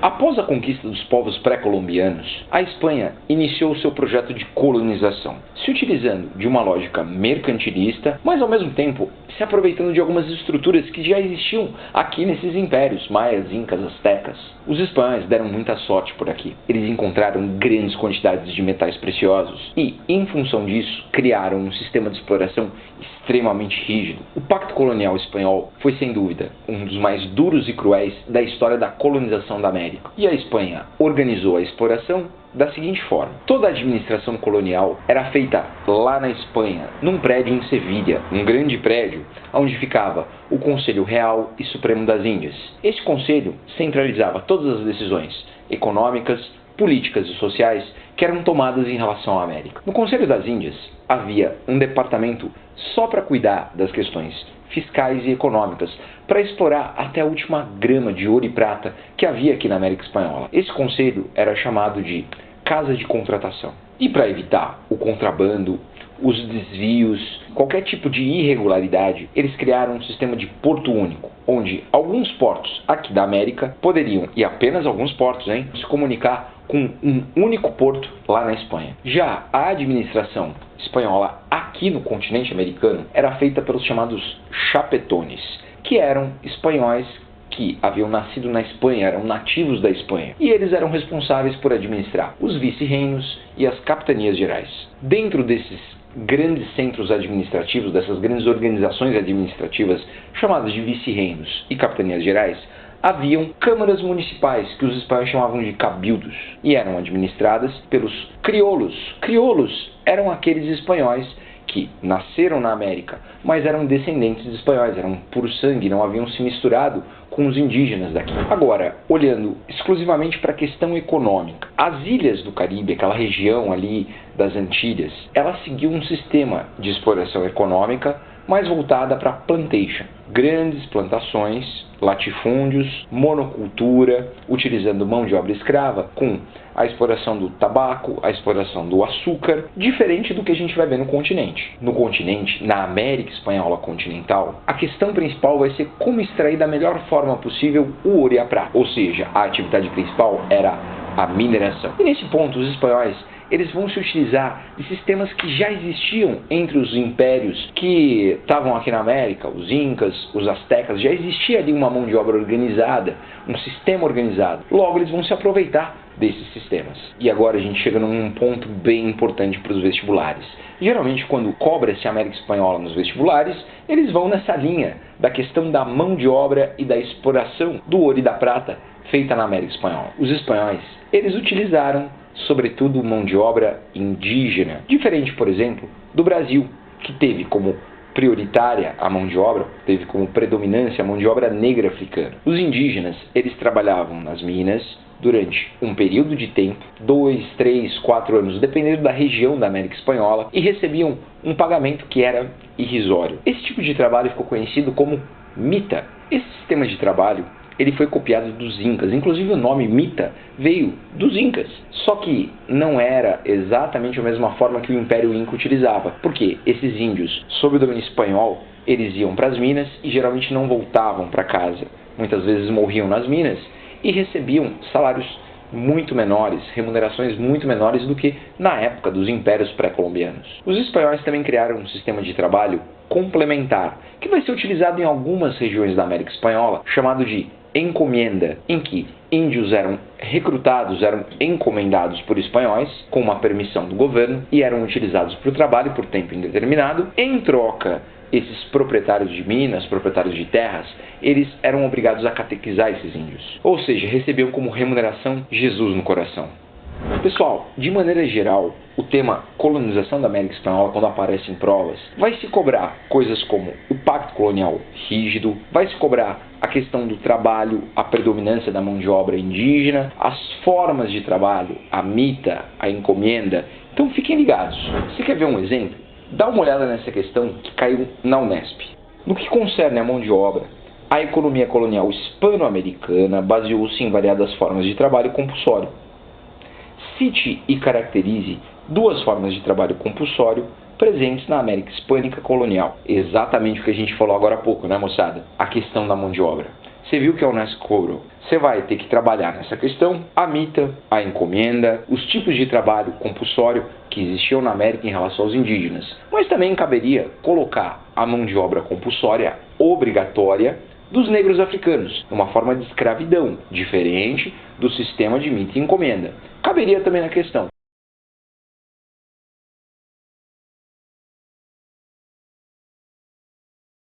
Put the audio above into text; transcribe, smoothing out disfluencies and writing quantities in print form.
Após a conquista dos povos pré-colombianos, a Espanha iniciou seu projeto de colonização, se utilizando de uma lógica mercantilista, mas ao mesmo tempo se aproveitando de algumas estruturas que já existiam aqui nesses impérios, maias, incas, astecas. Os espanhóis deram muita sorte por aqui. Eles encontraram grandes quantidades de metais preciosos e, em função disso, criaram um sistema de exploração extremamente rígido. O Pacto Colonial Espanhol foi, sem dúvida, um dos mais duros e cruéis da história da colonização da América. E a Espanha organizou a exploração da seguinte forma: toda a administração colonial era feita lá na Espanha, num prédio em Sevilha, um grande prédio, onde ficava o Conselho Real e Supremo das Índias. Esse conselho centralizava todas as decisões econômicas, políticas e sociais que eram tomadas em relação à América. No Conselho das Índias havia um departamento só para cuidar das questões fiscais e econômicas, para explorar até a última grama de ouro e prata que havia aqui na América Espanhola. Esse conselho era chamado de Casa de Contratação. E para evitar o contrabando, os desvios, qualquer tipo de irregularidade, eles criaram um sistema de porto único, onde alguns portos aqui da América poderiam, e apenas alguns portos, se comunicar com um único porto lá na Espanha. Já a administração espanhola aqui no continente americano era feita pelos chamados chapetones, que eram espanhóis que haviam nascido na Espanha, eram nativos da Espanha, e eles eram responsáveis por administrar os vice-reinos e as capitanias gerais. Dentro desses grandes centros administrativos, dessas grandes organizações administrativas chamadas de vice-reinos e capitanias gerais, haviam câmaras municipais, que os espanhóis chamavam de cabildos, e eram administradas pelos crioulos. Crioulos eram aqueles espanhóis que nasceram na América, mas eram descendentes de espanhóis, eram puro sangue, não haviam se misturado com os indígenas daqui. Agora, olhando exclusivamente para a questão econômica, as ilhas do Caribe, aquela região ali das Antilhas, ela seguiu um sistema de exploração econômica mais voltada para plantation, grandes plantações, latifúndios, monocultura, utilizando mão de obra escrava, com a exploração do tabaco, a exploração do açúcar, diferente do que a gente vai ver no continente. No continente, na América Espanhola continental, a questão principal vai ser como extrair da melhor forma possível o ouro e a prata, ou seja, a atividade principal era a mineração. E nesse ponto, os espanhóis eles vão se utilizar de sistemas que já existiam entre os impérios que estavam aqui na América, os incas, os astecas, já existia ali uma mão de obra organizada, um sistema organizado. Logo, eles vão se aproveitar desses sistemas. E agora a gente chega num ponto bem importante para os vestibulares. Geralmente, quando cobra-se a América Espanhola nos vestibulares, eles vão nessa linha da questão da mão de obra e da exploração do ouro e da prata feita na América Espanhola. Os espanhóis, eles utilizaram sobretudo mão de obra indígena, diferente, por exemplo, do Brasil, que teve como prioritária a mão de obra, teve como predominância a mão de obra negra africana. Os indígenas, eles trabalhavam nas minas durante um período de tempo, 2, 3, 4 anos, dependendo da região da América Espanhola, e recebiam um pagamento que era irrisório. Esse tipo de trabalho ficou conhecido como mita. Esse sistema de trabalho ele foi copiado dos incas, inclusive o nome mita veio dos incas. Só que não era exatamente a mesma forma que o Império Inca utilizava, porque esses índios, sob o domínio espanhol, eles iam para as minas e geralmente não voltavam para casa. Muitas vezes morriam nas minas e recebiam salários muito menores, remunerações muito menores do que na época dos impérios pré-colombianos. Os espanhóis também criaram um sistema de trabalho complementar, que vai ser utilizado em algumas regiões da América Espanhola, chamado de encomienda, em que índios eram recrutados, eram encomendados por espanhóis, com uma permissão do governo, e eram utilizados para o trabalho por tempo indeterminado. Em troca, esses proprietários de minas, proprietários de terras, eles eram obrigados a catequizar esses índios. Ou seja, recebiam como remuneração Jesus no coração. Pessoal, de maneira geral, o tema colonização da América Espanhola, quando aparece em provas, vai se cobrar coisas como o pacto colonial rígido, vai se cobrar a questão do trabalho, a predominância da mão de obra indígena, as formas de trabalho, a mita, a encomenda. Então fiquem ligados. Você quer ver um exemplo? Dá uma olhada nessa questão que caiu na Unesp. No que concerne a mão de obra, a economia colonial hispano-americana baseou-se em variadas formas de trabalho compulsório. Cite e caracterize duas formas de trabalho compulsório presentes na América Hispânica colonial. Exatamente o que a gente falou agora há pouco, né, moçada? A questão da mão de obra. você viu que a Unesco cobrou. Você vai ter que trabalhar nessa questão a mita, a encomenda, os tipos de trabalho compulsório que existiam na América em relação aos indígenas. Mas também caberia colocar a mão de obra compulsória obrigatória dos negros africanos, uma forma de escravidão, diferente do sistema de mita e encomenda. Caberia também na questão